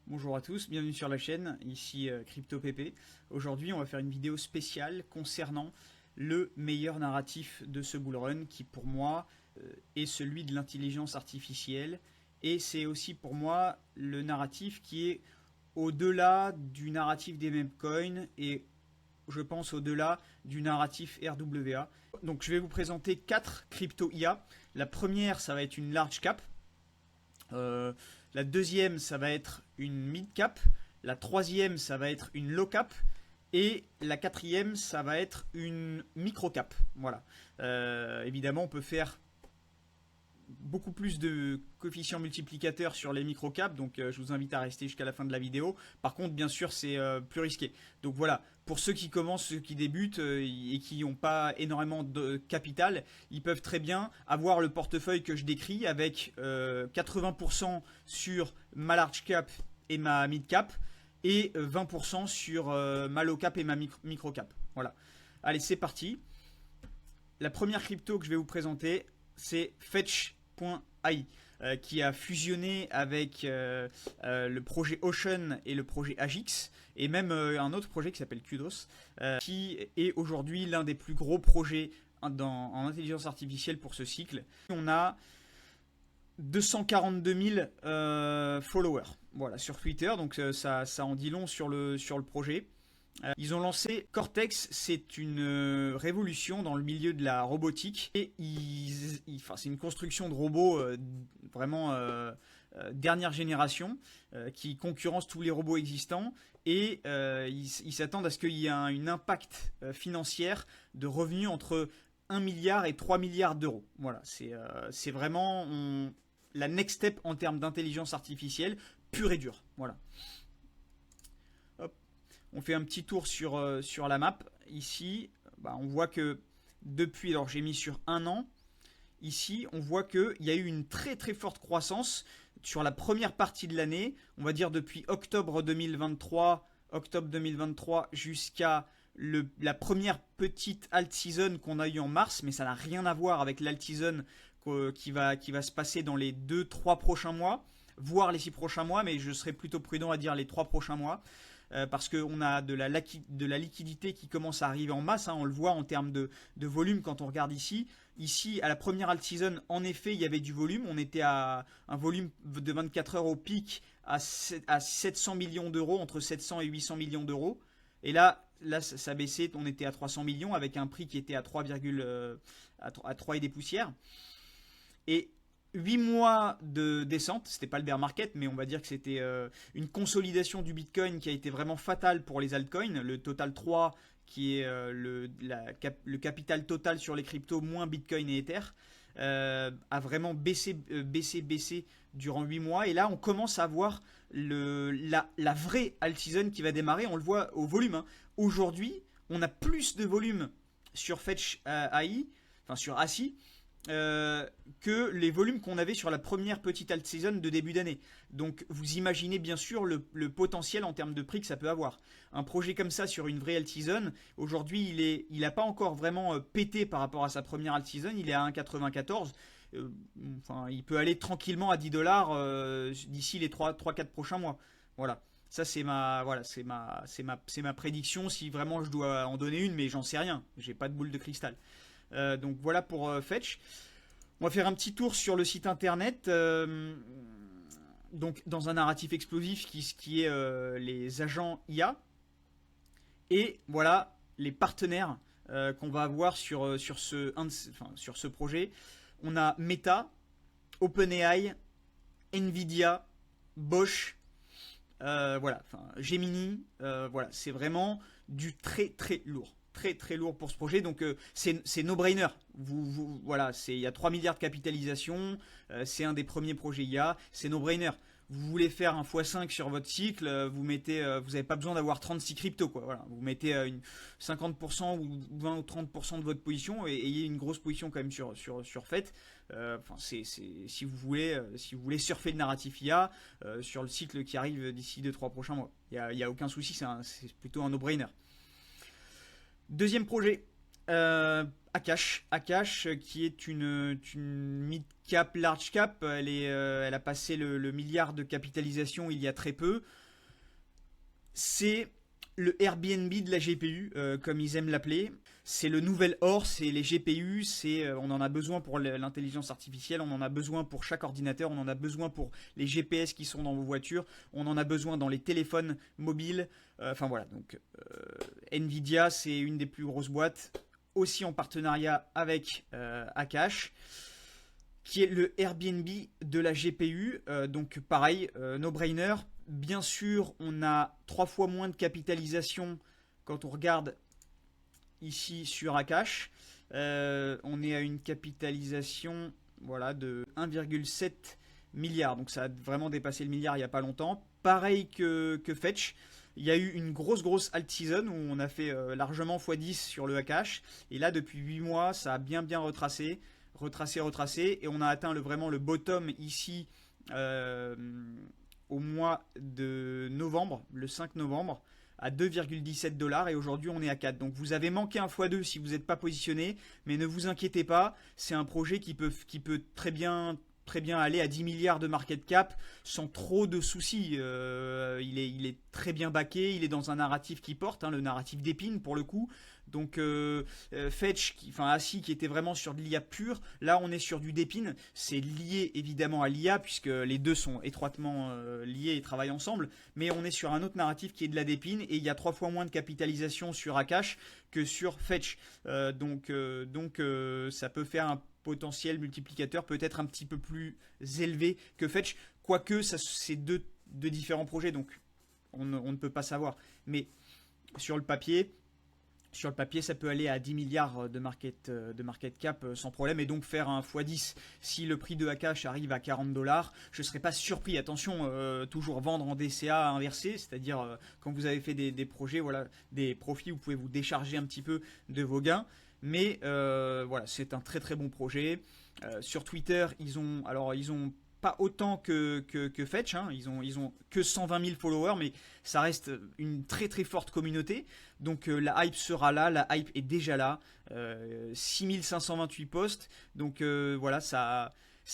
Bonjour à tous, bienvenue sur la chaîne, ici CryptoPP. Aujourd'hui on va faire une vidéo spéciale concernant le meilleur narratif de ce bullrun qui pour moi est celui de l'intelligence artificielle et c'est aussi pour moi le narratif qui est au-delà du narratif des memecoins et je pense au-delà du narratif RWA. Donc je vais vous présenter 4 crypto IA. La première ça va être une large cap. La deuxième, ça va être une mid cap. La troisième, ça va être une low cap. Et la quatrième, ça va être une micro cap. Voilà. Évidemment, on peut faire beaucoup plus de coefficients multiplicateurs sur les micro-caps, donc je vous invite à rester jusqu'à la fin de la vidéo. Par contre, bien sûr, c'est plus risqué. Donc voilà, pour ceux qui commencent, ceux qui débutent et qui n'ont pas énormément de capital, ils peuvent très bien avoir le portefeuille que je décris avec 80% sur ma large cap et ma mid cap et 20% sur ma low cap et ma micro cap. Voilà. Allez, c'est parti. La première crypto que je vais vous présenter, c'est Fetch.ai qui a fusionné avec le projet Ocean et le projet Agix et même un autre projet qui s'appelle Kudos qui est aujourd'hui l'un des plus gros projets en intelligence artificielle pour ce cycle. On a 242 000 followers voilà, sur Twitter, donc ça en dit long sur le projet. Ils ont lancé Cortex, c'est une révolution dans le milieu de la robotique et c'est une construction de robots vraiment dernière génération qui concurrence tous les robots existants et ils s'attendent à ce qu'il y ait un impact financier de revenus entre 1 milliard et 3 milliards d'euros. Voilà, c'est vraiment la next step en termes d'intelligence artificielle pure et dure. Voilà. On fait un petit tour sur la map. Ici, on voit que depuis, alors j'ai mis sur un an, ici, on voit qu'il y a eu une très très forte croissance sur la première partie de l'année. On va dire depuis octobre 2023 jusqu'à la première petite alt season qu'on a eu en mars, mais ça n'a rien à voir avec l'alt season qui va se passer dans les 2-3 prochains mois, voire les 6 prochains mois, mais je serais plutôt prudent à dire les 3 prochains mois. Parce qu'on a de la liquidité qui commence à arriver en masse, hein, on le voit en termes de volume quand on regarde ici. Ici, à la première alt season, en effet, il y avait du volume. On était à un volume de 24 heures au pic à 700 millions d'euros, entre 700 et 800 millions d'euros. Et là, ça baissait, on était à 300 millions avec un prix qui était à 3 et des poussières. Et 8 mois de descente, c'était pas le bear market, mais on va dire que c'était une consolidation du Bitcoin qui a été vraiment fatale pour les altcoins. Le Total 3, qui est le capital total sur les cryptos, moins Bitcoin et Ether, a vraiment baissé durant 8 mois. Et là, on commence à voir la vraie alt season qui va démarrer. On le voit au volume. Hein. Aujourd'hui, on a plus de volume sur Fetch AI, enfin sur ASI, que les volumes qu'on avait sur la première petite alt season de début d'année. Donc vous imaginez bien sûr le potentiel en termes de prix que ça peut avoir. Un projet comme ça sur une vraie alt season, aujourd'hui il n'a pas encore vraiment pété par rapport à sa première alt season, il est à 1,94. Il peut aller tranquillement à 10 $ d'ici les 3-4 prochains mois. Voilà. Ça c'est ma prédiction si vraiment je dois en donner une, mais j'en sais rien. J'ai pas de boule de cristal. Donc voilà pour Fetch. On va faire un petit tour sur le site internet. Donc dans un narratif explosif qui est les agents IA. Et voilà les partenaires qu'on va avoir sur ce projet. On a Meta, OpenAI, Nvidia, Bosch, Gemini. Voilà, c'est vraiment du très très lourd. Très très lourd pour ce projet, donc c'est no-brainer. Voilà, il y a 3 milliards de capitalisation, c'est un des premiers projets IA, c'est no-brainer. Vous voulez faire un x5 sur votre cycle, vous n'avez pas besoin d'avoir 36 cryptos, quoi. Voilà, vous mettez 50% ou 20 ou 30% de votre position et ayez une grosse position quand même sur Fetch. Si vous voulez surfer le narratif IA sur le cycle qui arrive d'ici 2-3 prochains mois, il y a aucun souci, c'est plutôt un no-brainer. Deuxième projet, Akash, qui est une mid-cap, large-cap, elle a passé le milliard de capitalisation il y a très peu. C'est le Airbnb de la GPU, comme ils aiment l'appeler. C'est le nouvel or, c'est les GPU, on en a besoin pour l'intelligence artificielle, on en a besoin pour chaque ordinateur, on en a besoin pour les GPS qui sont dans vos voitures, on en a besoin dans les téléphones mobiles. Enfin voilà, donc Nvidia, c'est une des plus grosses boîtes, aussi en partenariat avec Akash, qui est le Airbnb de la GPU. Donc pareil, no-brainer. Bien sûr, on a 3 fois moins de capitalisation quand on regarde ici sur Akash. On est à une capitalisation voilà, de 1,7 milliard. Donc ça a vraiment dépassé le milliard il n'y a pas longtemps. Pareil que Fetch. Il y a eu une grosse alt season où on a fait largement x10 sur le Akash. Et là, depuis 8 mois, ça a bien retracé. Et on a atteint vraiment le bottom ici au mois de novembre, le 5 novembre, à 2,17 dollars. Et aujourd'hui, on est à 4. Donc vous avez manqué un x2 si vous n'êtes pas positionné. Mais ne vous inquiétez pas, c'est un projet qui peut très bien aller à 10 milliards de market cap sans trop de soucis. Il est très bien backé, il est dans un narratif qui porte, le narratif d'épine pour le coup. Donc Fetch, ASI qui était vraiment sur de l'IA pure, là on est sur du d'épine. C'est lié évidemment à l'IA puisque les deux sont étroitement liés et travaillent ensemble. Mais on est sur un autre narratif qui est de la d'épine et il y a 3 fois moins de capitalisation sur Akash que sur Fetch. Donc ça peut faire un potentiel multiplicateur peut-être un petit peu plus élevé que Fetch, quoique c'est deux différents projets, donc on ne peut pas savoir. Mais sur le papier, ça peut aller à 10 milliards de market cap sans problème et donc faire un x10. Si le prix de Akash arrive à 40 dollars, je ne serais pas surpris. Attention, toujours vendre en DCA inversé, c'est-à-dire quand vous avez fait des projets, voilà, des profits, vous pouvez vous décharger un petit peu de vos gains. Mais voilà, c'est un très bon projet. Sur Twitter, ils ont pas autant que Fetch, ils ont que 120 000 followers, mais ça reste une très forte communauté. Donc la hype sera là, la hype est déjà là. 6528 posts, donc voilà, ça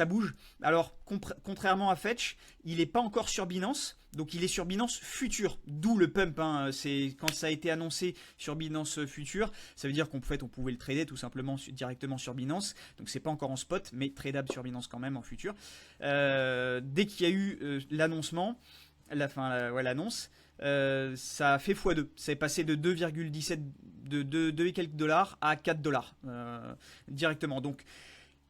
bouge. Alors, contrairement à Fetch, il n'est pas encore sur Binance. Donc, il est sur Binance Future. D'où le pump. C'est quand ça a été annoncé sur Binance Future. Ça veut dire qu'on pouvait le trader tout simplement directement sur Binance. Donc, c'est pas encore en spot, mais tradable sur Binance quand même en futur. Dès qu'il y a eu l'annoncement, l'annonce, ça a fait x2. C'est passé de 2,17 de 2 et quelques dollars à 4 dollars directement. Donc,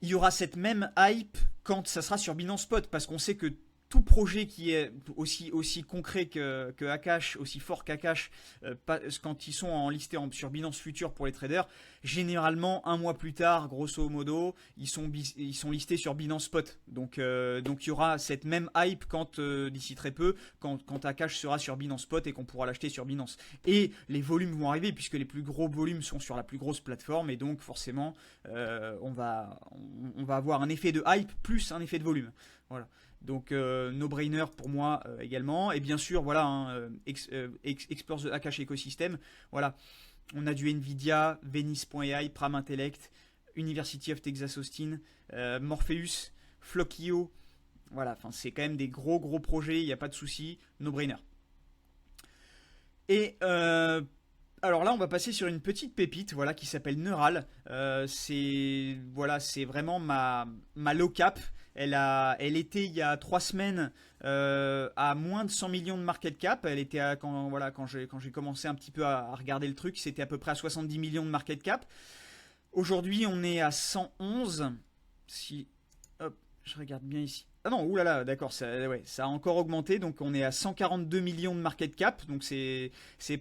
il y aura cette même hype quand ça sera sur Binance Spot, parce qu'on sait que tout projet qui est aussi concret que Akash, aussi fort qu'Akash, quand ils sont listés sur Binance Future pour les traders, généralement un mois plus tard, grosso modo, ils sont listés sur Binance Spot. Donc il y aura cette même hype quand d'ici très peu, quand Akash sera sur Binance Spot et qu'on pourra l'acheter sur Binance. Et les volumes vont arriver puisque les plus gros volumes sont sur la plus grosse plateforme et donc forcément on va avoir un effet de hype plus un effet de volume. Voilà. Donc no-brainer pour moi également. Et bien sûr, voilà, Explore the Akash Ecosystem. Voilà, on a du Nvidia, Venice.ai, Pram Intellect, University of Texas Austin, Morpheus, Flockio. Voilà, c'est quand même des gros projets, il n'y a pas de souci. No-brainer. Et alors là, on va passer sur une petite pépite, voilà, qui s'appelle Neural. C'est vraiment ma low cap. Elle était il y a 3 semaines à moins de 100 millions de market cap. Elle était quand j'ai commencé un petit peu à regarder le truc, c'était à peu près à 70 millions de market cap. Aujourd'hui, on est à 111. Si, hop, je regarde bien ici. Ah non, oulala, d'accord, ça a encore augmenté, donc on est à 142 millions de market cap, donc c'est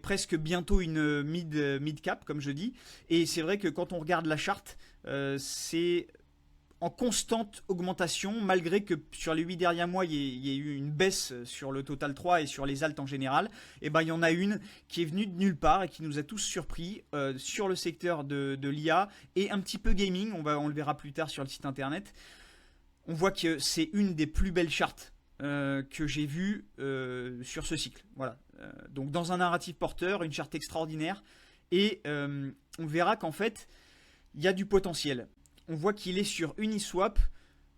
presque bientôt une mid cap, comme je dis. Et c'est vrai que quand on regarde la charte, c'est en constante augmentation, malgré que sur les 8 derniers mois, il y ait eu une baisse sur le Total 3 et sur les alts en général. Et ben, il y en a une qui est venue de nulle part et qui nous a tous surpris sur le secteur de l'IA et un petit peu gaming, on le verra plus tard sur le site internet. On voit que c'est une des plus belles chartes que j'ai vues sur ce cycle. Voilà. Donc dans un narratif porteur, une charte extraordinaire. et on verra qu'en fait, il y a du potentiel. On voit qu'il est sur Uniswap,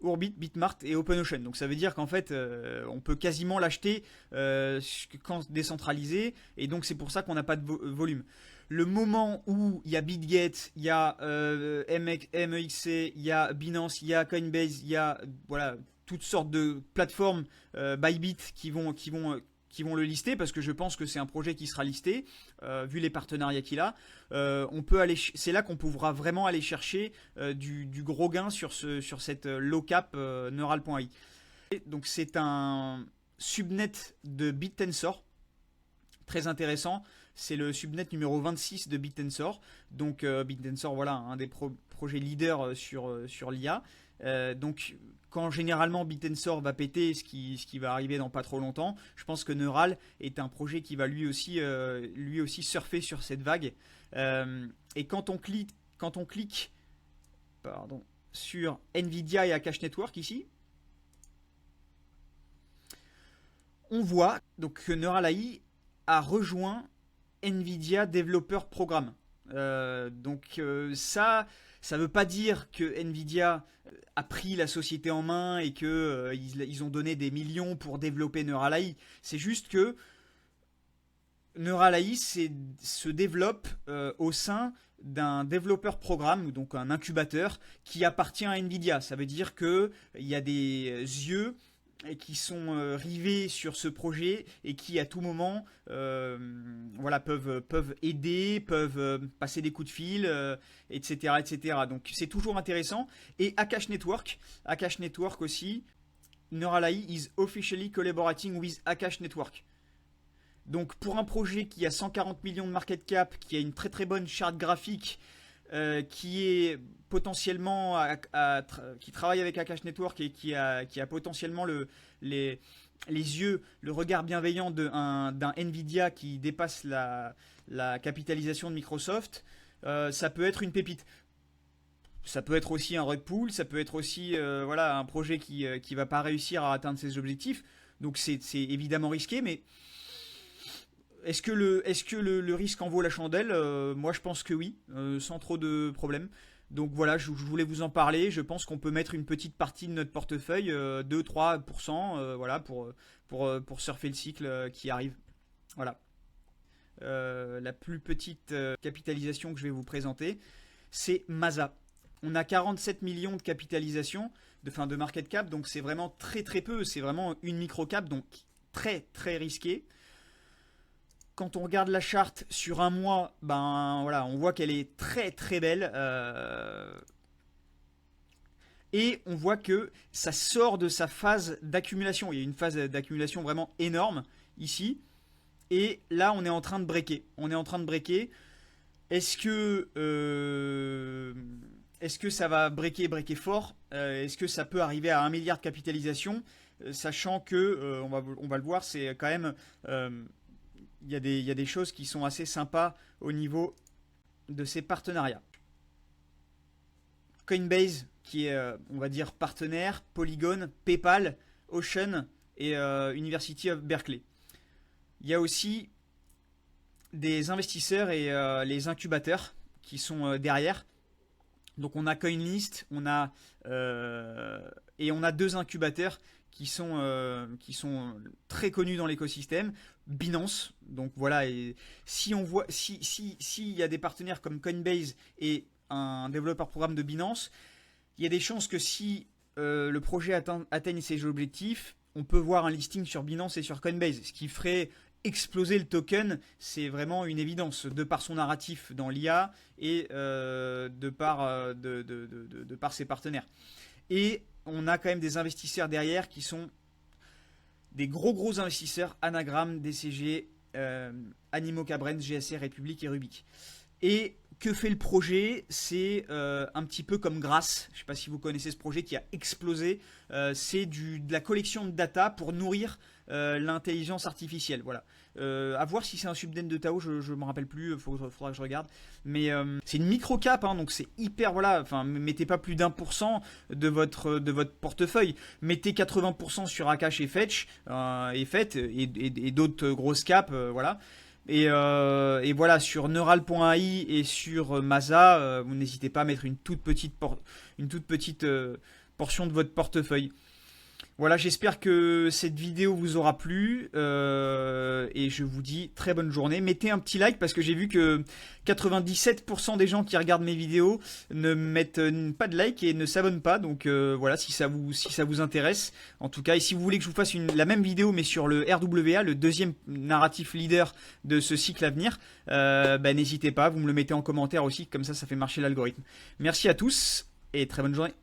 Orbit, Bitmart et OpenOcean. Donc ça veut dire qu'en fait, on peut quasiment l'acheter quand décentralisé, et donc c'est pour ça qu'on n'a pas de volume. Le moment où il y a BitGet, il y a MEXC, il y a Binance, il y a Coinbase, il y a voilà, toutes sortes de plateformes Bybit qui vont le lister, parce que je pense que c'est un projet qui sera listé vu les partenariats qu'il a. C'est là qu'on pourra vraiment aller chercher du gros gain sur cette low cap Neural.ai. Donc c'est un subnet de BitTensor, très intéressant. C'est le subnet numéro 26 de BitTensor. Donc BitTensor, voilà, un des projets leaders sur l'IA. Donc quand généralement BitTensor va péter, ce qui va arriver dans pas trop longtemps, je pense que Neural est un projet qui va lui aussi surfer sur cette vague. Et quand on clique sur Nvidia et Akash Network ici, on voit donc que Neural.ai a rejoint Nvidia Developer Programme. Ça veut pas dire que Nvidia a pris la société en main et que ils ont donné des millions pour développer Neural.ai. C'est juste que Neural.ai se développe au sein d'un développeur programme, donc un incubateur qui appartient à Nvidia. Ça veut dire qu'il y a des yeux qui sont rivés sur ce projet et qui à tout moment peuvent aider, peuvent passer des coups de fil, etc., etc. Donc c'est toujours intéressant. Et Akash Network aussi, Neural.ai is officially collaborating with Akash Network. Donc pour un projet qui a 140 millions de market cap, qui a une très très bonne charte graphique, qui est potentiellement qui travaille avec Akash Network et qui a potentiellement les yeux, le regard bienveillant d'un Nvidia qui dépasse la capitalisation de Microsoft, ça peut être une pépite. Ça peut être aussi un rug pull, ça peut être aussi un projet qui va pas réussir à atteindre ses objectifs. Donc c'est évidemment risqué, mais est-ce que le risque en vaut la chandelle? Moi je pense que oui, sans trop de problèmes. Donc voilà, je voulais vous en parler. Je pense qu'on peut mettre une petite partie de notre portefeuille, 2-3%, voilà, pour surfer le cycle qui arrive. Voilà. La plus petite capitalisation que je vais vous présenter, c'est Masa. On a 47 millions de capitalisation, de market cap, donc c'est vraiment très très peu. C'est vraiment une micro cap, donc très très risqué. Quand on regarde la charte sur un mois, on voit qu'elle est très très belle. Et on voit que ça sort de sa phase d'accumulation. Il y a une phase d'accumulation vraiment énorme ici. Et là, on est en train de breaker. Est-ce que ça va breaker fort? Est-ce que ça peut arriver à 1 milliard de capitalisation? Sachant que, on va le voir, c'est quand même... il y a des choses qui sont assez sympas au niveau de ces partenariats. Coinbase, qui est, on va dire, partenaire, Polygon, PayPal, Ocean et University of Berkeley. Il y a aussi des investisseurs et les incubateurs qui sont derrière. Donc on a CoinList, on a 2 incubateurs qui sont très connus dans l'écosystème. Binance, donc voilà, et s'il y a des partenaires comme Coinbase et un développeur programme de Binance, il y a des chances que si le projet atteigne ses objectifs, on peut voir un listing sur Binance et sur Coinbase, ce qui ferait exploser le token. C'est vraiment une évidence, de par son narratif dans l'IA et de par ses partenaires. Et on a quand même des investisseurs derrière qui sont des gros investisseurs, Anagram, DCG, Animoca Brands, GSR, République et Rubik. Et que fait le projet? C'est un petit peu comme Grass. Je ne sais pas si vous connaissez ce projet qui a explosé. C'est de la collection de data pour nourrir l'intelligence artificielle. Voilà. À voir si c'est un subden de Tao, je ne me rappelle plus, faudra que je regarde. Mais c'est une micro-cap, hein, donc c'est hyper... Voilà, enfin, mettez pas plus d'1% de votre portefeuille. Mettez 80% sur Akash et Fetch, et d'autres grosses caps, voilà. Et voilà, sur Neural.ai et sur Masa, vous n'hésitez pas à mettre une toute petite portion de votre portefeuille. Voilà, j'espère que cette vidéo vous aura plu et je vous dis très bonne journée. Mettez un petit like parce que j'ai vu que 97% des gens qui regardent mes vidéos ne mettent pas de like et ne s'abonnent pas. Donc voilà, si ça vous intéresse. En tout cas, et si vous voulez que je vous fasse la même vidéo mais sur le RWA, le deuxième narratif leader de ce cycle à venir, n'hésitez pas, vous me le mettez en commentaire aussi, comme ça fait marcher l'algorithme. Merci à tous et très bonne journée.